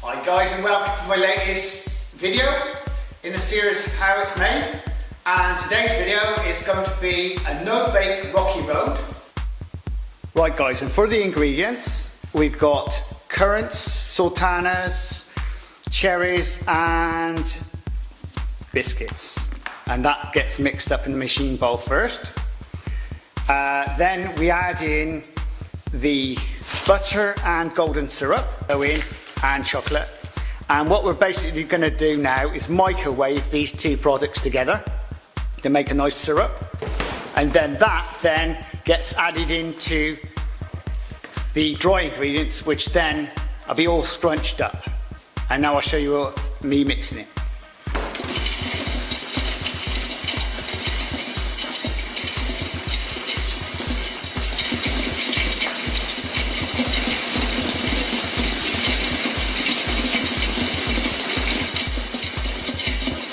Hi guys, and welcome to my latest video in the series How It's Made. And today's video is going to be a no-bake rocky road. Right guys, and for the ingredients we've got currants, sultanas, cherries and biscuits. And that gets mixed up in the machine bowl first. Then we add in the butter and golden syrup, go in, and chocolate. And what we're basically going to do now is microwave these two products together to make a nice syrup. And then that gets added into the dry ingredients, which then will be all scrunched up. And now I'll show you me mixing it.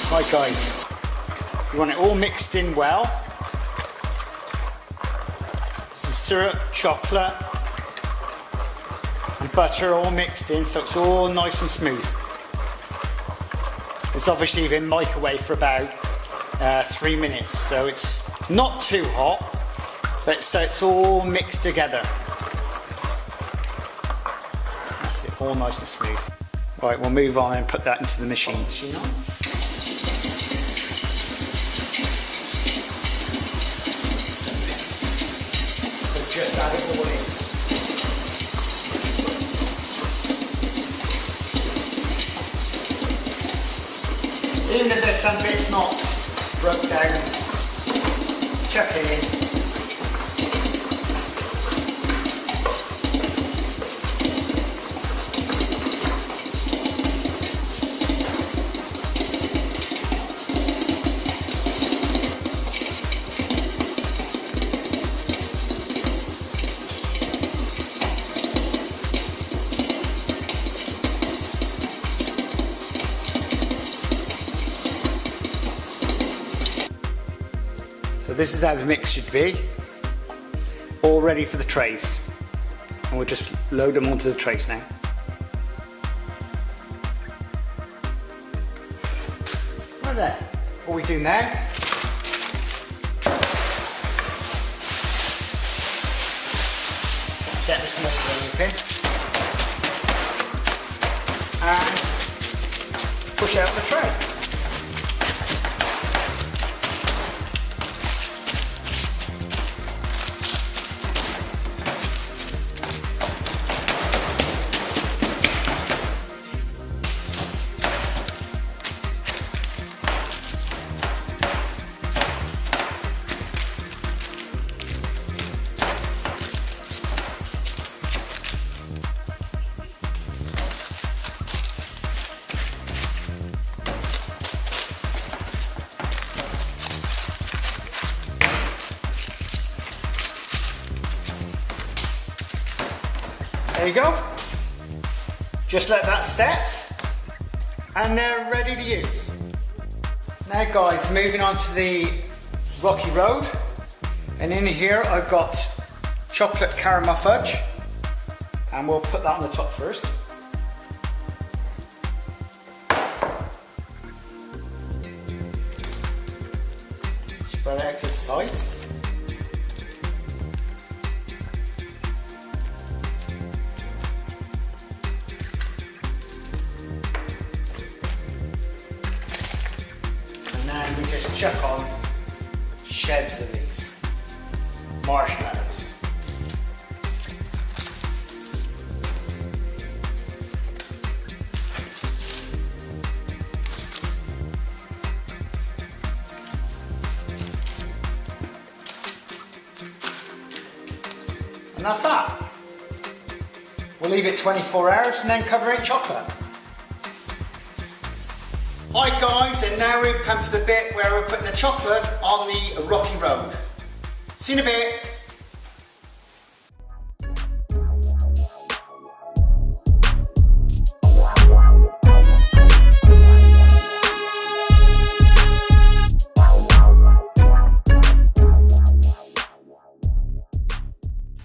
Right guys, you want it all mixed in well. This is syrup, chocolate and butter all mixed in, so it's all nice and smooth. It's obviously been microwaved for about 3 minutes, so it's not too hot, but so it's all mixed together. That's it, all nice and smooth. Right, we'll move on and put that into the machine. Just add it all in. Even if there's some bits not broke down, chuck it in. So this is how the mix should be, all ready for the trays. And we'll just load them onto the trays now. Right there, what we do now, get this mold open and push out the tray. There you go. Just let that set and they're ready to use. Now guys, moving on to the rocky road, and in here I've got chocolate caramel fudge, and we'll put that on the top first. Spread it out to the sides. And we just chuck on sheds of these marshmallows. And that's that. We'll leave it 24 hours and then cover it in chocolate. Hi guys, and now we've come to the bit where we're putting the chocolate on the rocky road. See you in a bit.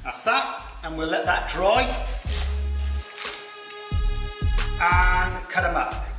That's that, and we'll let that dry. and cut them up.